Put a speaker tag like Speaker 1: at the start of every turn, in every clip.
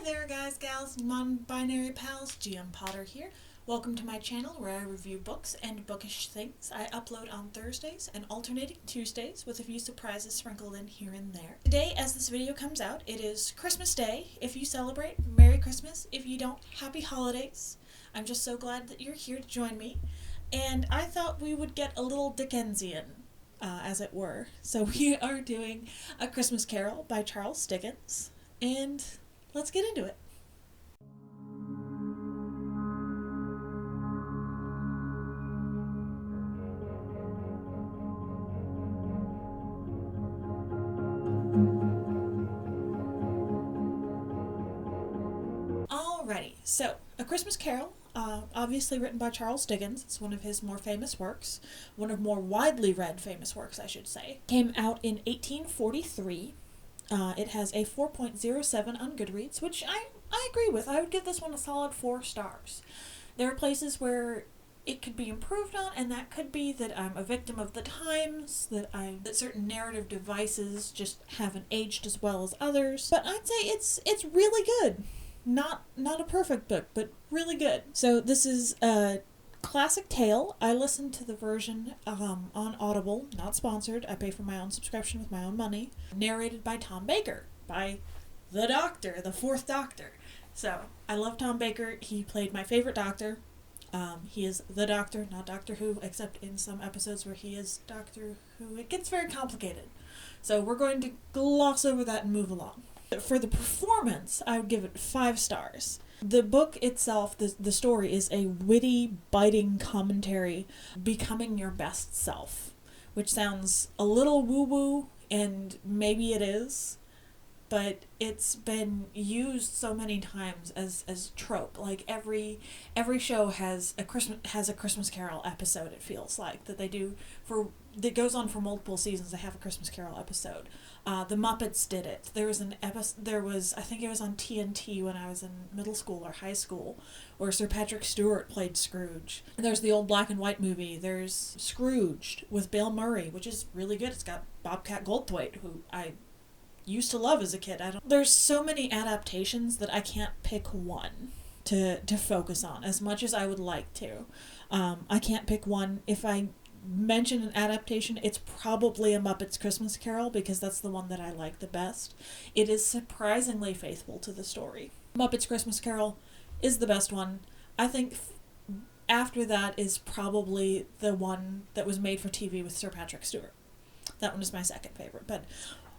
Speaker 1: Hi there guys, gals, non-binary pals, GM Potter here. Welcome to my channel where I review books and bookish things. I upload on Thursdays and alternating Tuesdays with a few surprises sprinkled in here and there. Today, as this video comes out, it is Christmas Day. If you celebrate, Merry Christmas. If you don't, Happy Holidays. I'm just so glad that you're here to join me. And I thought we would get a little Dickensian, as it were. So we are doing A Christmas Carol by Charles Dickens. And let's get into it. Alrighty, so A Christmas Carol, obviously written by Charles Dickens. It's one of his more famous works, one of more widely read famous works, I should say. Came out in 1843. It has a 4.07 on Goodreads, which I agree with. I would give this one a solid 4 stars. There are places where it could be improved on, and that could be that I'm a victim of the times, that certain narrative devices just haven't aged as well as others. But I'd say it's really good. Not a perfect book, but really good. So this is a classic tale. I listened to the version on Audible, not sponsored. I pay for my own subscription with my own money. Narrated by Tom Baker, by the Doctor, the Fourth Doctor. So I love Tom Baker. He played my favorite Doctor. He is the Doctor, not Doctor Who, except in some episodes where he is Doctor Who. It gets very complicated. So we're going to gloss over that and move along. For the performance, I would give it 5 stars. The book itself, the story, is a witty, biting commentary, becoming your best self, which sounds a little woo-woo, and maybe it is, but it's been used so many times as trope. Like every show has a Christmas Carol episode. It feels like that they do that goes on for multiple seasons. They have a Christmas Carol episode. The Muppets did it. There was I think it was on TNT when I was in middle school or high school, where Sir Patrick Stewart played Scrooge. And there's the old black and white movie. There's Scrooged with Bill Murray, which is really good. It's got Bobcat Goldthwait, who I used to love as a kid. There's so many adaptations that I can't pick one to focus on as much as I would like to. I can't pick one. If I mention an adaptation, it's probably A Muppet's Christmas Carol, because that's the one that I like the best. It is surprisingly faithful to the story. Muppet's Christmas Carol is the best one. I think after that is probably the one that was made for TV with Sir Patrick Stewart. That one is my second favorite, but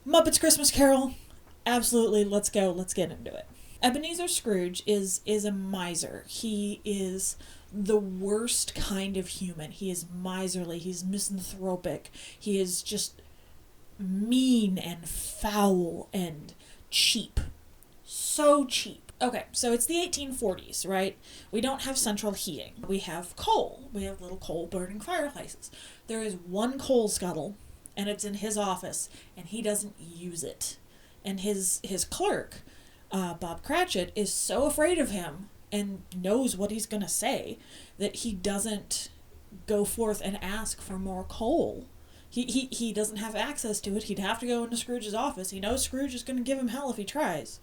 Speaker 1: Muppet's Christmas Carol, absolutely, let's go, let's get into it. Ebenezer Scrooge is a miser. He is the worst kind of human. He is miserly, he's misanthropic, he is just mean and foul and cheap. So cheap. Okay, so it's the 1840s, right? We don't have central heating. We have coal. We have little coal-burning fireplaces. There is one coal scuttle, and it's in his office, and he doesn't use it. And his clerk, Bob Cratchit, is so afraid of him and knows what he's going to say that he doesn't go forth and ask for more coal. He doesn't have access to it. He'd have to go into Scrooge's office. He knows Scrooge is going to give him hell if he tries.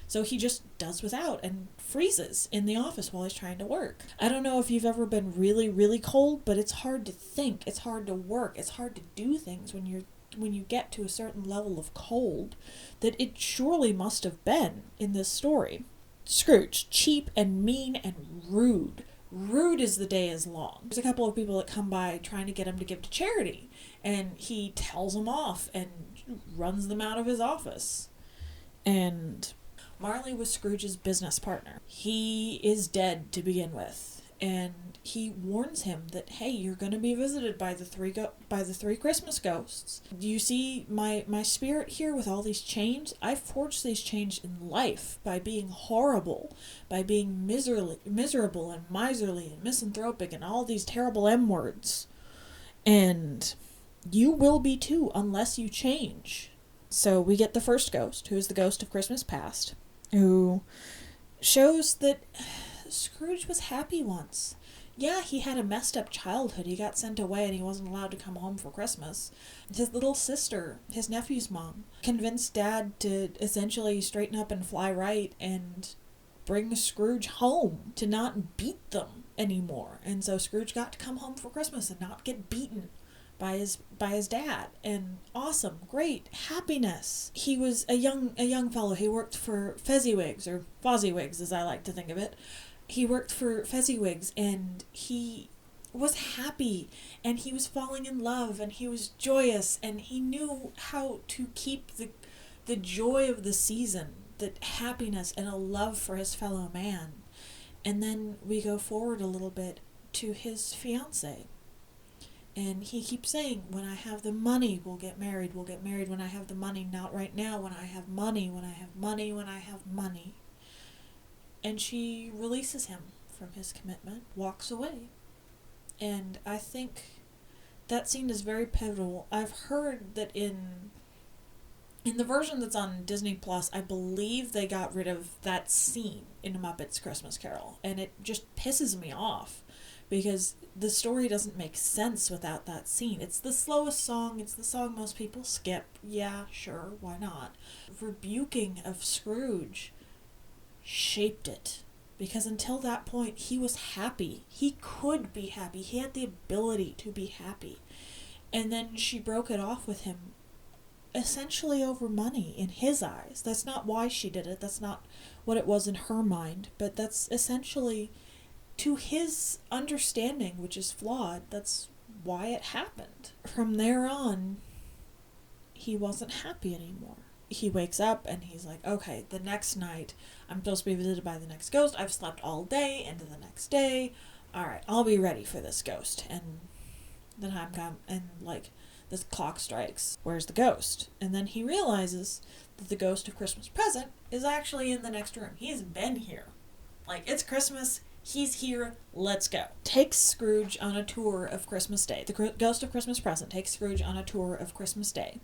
Speaker 1: So he just does without and freezes in the office while he's trying to work. I don't know if you've ever been really, really cold, but it's hard to think. It's hard to work. It's hard to do things when you get to a certain level of cold that it surely must have been in this story. Scrooge, cheap and mean and rude. Rude as the day is long. There's a couple of people that come by trying to get him to give to charity, and he tells them off and runs them out of his office. And Marley was Scrooge's business partner. He is dead to begin with, and he warns him that, hey, you're going to be visited by the three Christmas ghosts. Do you see my spirit here with all these chains? I forged these chains in life by being horrible, by being miserable and miserly and misanthropic and all these terrible M words. And you will be too unless you change. So we get the first ghost, who is the ghost of Christmas past, who shows that Scrooge was happy once. Yeah, he had a messed up childhood. He got sent away and he wasn't allowed to come home for Christmas. His little sister, his nephew's mom, convinced Dad to essentially straighten up and fly right and bring Scrooge home, to not beat them anymore. And so Scrooge got to come home for Christmas and not get beaten by his dad. And awesome, great, happiness. He was a young fellow. He worked for Fezziwigs, or Fozziwigs as I like to think of it. He worked for Fezziwigs, and he was happy, and he was falling in love, and he was joyous, and he knew how to keep the joy of the season, the happiness and a love for his fellow man. And then we go forward a little bit to his fiancée. And he keeps saying, when I have the money, we'll get married. We'll get married when I have the money, not right now, when I have money, when I have money, when I have money. And she releases him from his commitment, walks away. And I think that scene is very pivotal. I've heard that in the version that's on Disney Plus, I believe they got rid of that scene in A Muppet's Christmas Carol. And it just pisses me off, because the story doesn't make sense without that scene. It's the slowest song. It's the song most people skip. Yeah, sure, why not? Rebuking of Scrooge shaped it, because until that point he was happy. He could be happy. He had the ability to be happy. And then she broke it off with him, essentially over money in his eyes. That's not why she did it. That's not what it was in her mind. But that's essentially, to his understanding, which is flawed, that's why it happened. From there on, he wasn't happy anymore. He wakes up and he's like, okay, the next night I'm supposed to be visited by the next ghost. I've slept all day into the next day. Alright, I'll be ready for this ghost. And the time comes and like this clock strikes. Where's the ghost? And then he realizes that the ghost of Christmas Present is actually in the next room. He's been here. Like, it's Christmas. He's here. Let's go. Takes Scrooge on a tour of Christmas Day. The ghost of Christmas Present takes Scrooge on a tour of Christmas Day,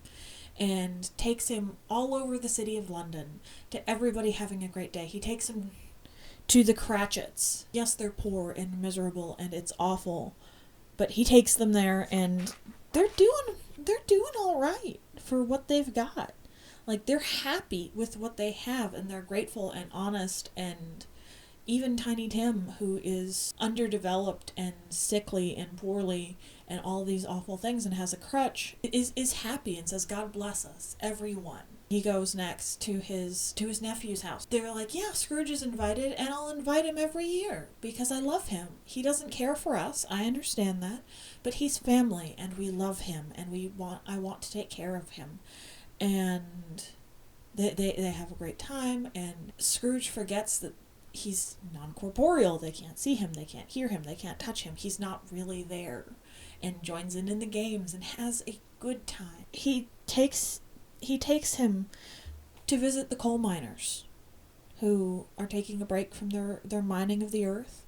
Speaker 1: and takes him all over the city of London, to everybody having a great day. He takes him to the Cratchits. Yes, they're poor and miserable and it's awful, but he takes them there and they're doing all right for what they've got. Like, they're happy with what they have, and they're grateful and honest. And even Tiny Tim, who is underdeveloped and sickly and poorly and all these awful things and has a crutch, is happy and says, God bless us, everyone. He goes next to his nephew's house. They're like, yeah, Scrooge is invited, and I'll invite him every year because I love him. He doesn't care for us, I understand that, but he's family and we love him, and I want to take care of him. And they have a great time, and Scrooge forgets that he's non-corporeal. They can't see him, they can't hear him, they can't touch him. He's not really there, and joins in the games and has a good time. He takes him to visit the coal miners, who are taking a break from their mining of the earth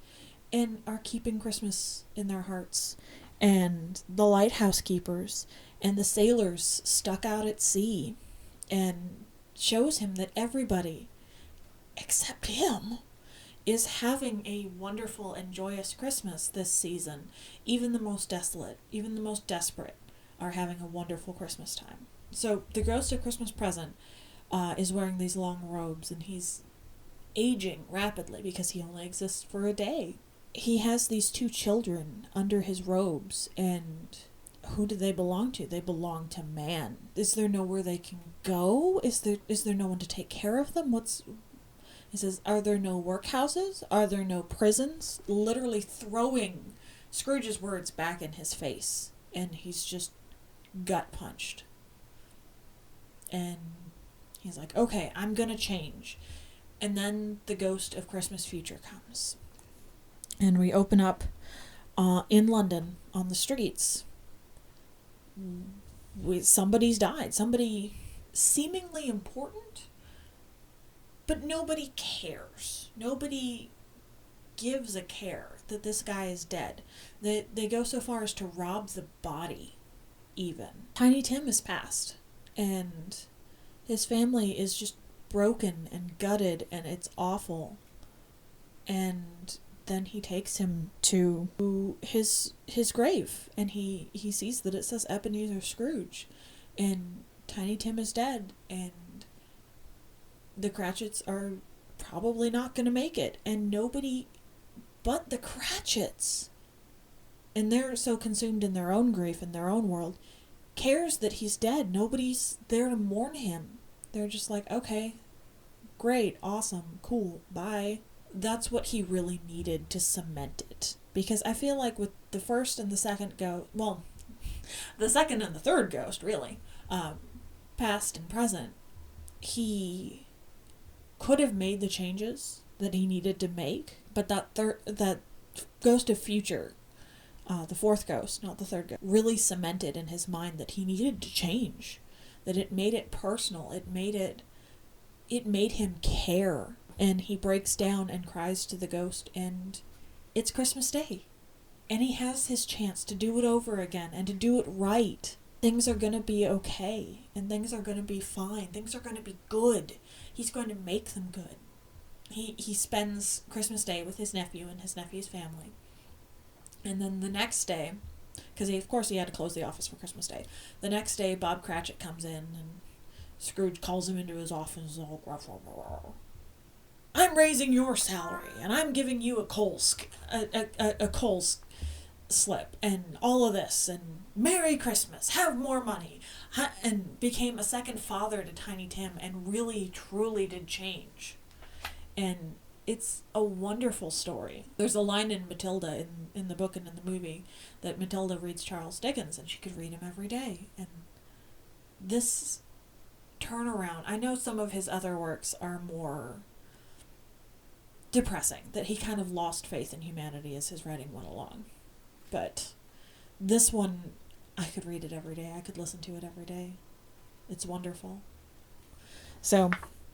Speaker 1: and are keeping Christmas in their hearts, and the lighthouse keepers and the sailors stuck out at sea, and shows him that everybody except him is having a wonderful and joyous Christmas this season. Even the most desolate, even the most desperate are having a wonderful Christmas time. So the ghost of Christmas Present is wearing these long robes, and he's aging rapidly because he only exists for a day. He has these two children under his robes, and who do they belong to? They belong to man. Is there nowhere they can go? Is there no one to take care of them? He says, are there no workhouses? Are there no prisons? Literally throwing Scrooge's words back in his face, and he's just gut punched. And he's like, okay, I'm gonna change. And then the ghost of Christmas Future comes. And we open up in London on the streets. Somebody's died. Somebody seemingly important, but nobody cares. Nobody gives a care that this guy is dead. They go so far as to rob the body, even. Tiny Tim is passed, and his family is just broken and gutted, and it's awful. And then he takes him to his grave, and he sees that it says Ebenezer Scrooge, and Tiny Tim is dead, and the Cratchits are probably not going to make it, and nobody but the Cratchits, and they're so consumed in their own grief, in their own world, cares that he's dead. Nobody's there to mourn him. They're just like, okay, great, awesome, cool, bye. That's what he really needed to cement it. Because I feel like with the first and the second ghost, well, the second and the third ghost, really, past and present, he could have made the changes that he needed to make, but that ghost of future, the fourth ghost, not the third ghost, really cemented in his mind that he needed to change, that it made it personal, it made him care. And he breaks down and cries to the ghost, and it's Christmas Day. And he has his chance to do it over again and to do it right. Things are going to be okay, and things are going to be fine. Things are going to be good. He's going to make them good. He spends Christmas Day with his nephew and his nephew's family. And then the next day, because of course he had to close the office for Christmas Day. The next day, Bob Cratchit comes in, and Scrooge calls him into his office, all gruff. I'm raising your salary, and I'm giving you a coal slip, and all of this, and Merry Christmas, have more money, and became a second father to Tiny Tim, and really, truly did change. And it's a wonderful story. There's a line in Matilda, in the book and in the movie, that Matilda reads Charles Dickens, and she could read him every day. And this turnaround, I know some of his other works are more depressing, that he kind of lost faith in humanity as his writing went along. But this one, I could read it every day. I could listen to it every day. It's wonderful. So,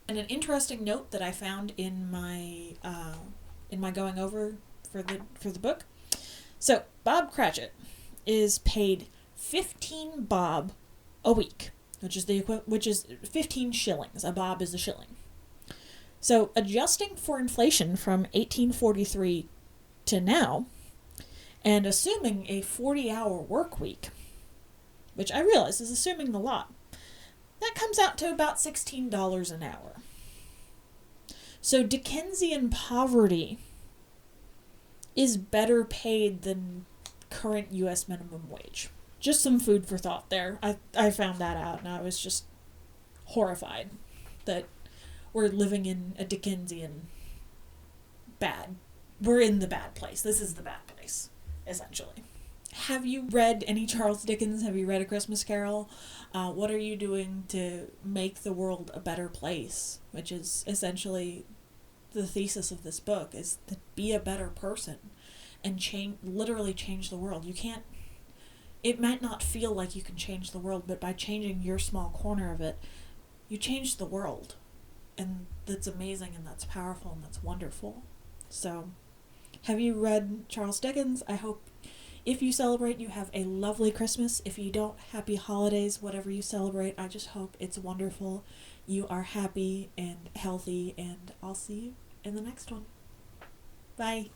Speaker 1: and an interesting note that I found in my going over for the book. So, Bob Cratchit is paid 15 bob a week, which is 15 shillings. A bob is a shilling. So, adjusting for inflation from 1843 to now, and assuming a 40-hour work week, which I realize is assuming a lot, that comes out to about $16 an hour. So, Dickensian poverty is better paid than current U.S. minimum wage. Just some food for thought there. I found that out, and I was just horrified that we're living in a Dickensian we're in the bad place. This is the bad place, essentially. Have you read any Charles Dickens? Have you read A Christmas Carol? What are you doing to make the world a better place? Which is essentially the thesis of this book, is to be a better person and literally change the world. It might not feel like you can change the world, but by changing your small corner of it, you change the world. And that's amazing, and that's powerful, and that's wonderful. So, have you read Charles Dickens? I hope if you celebrate, you have a lovely Christmas. If you don't, happy holidays, whatever you celebrate. I just hope it's wonderful. You are happy and healthy, and I'll see you in the next one. Bye.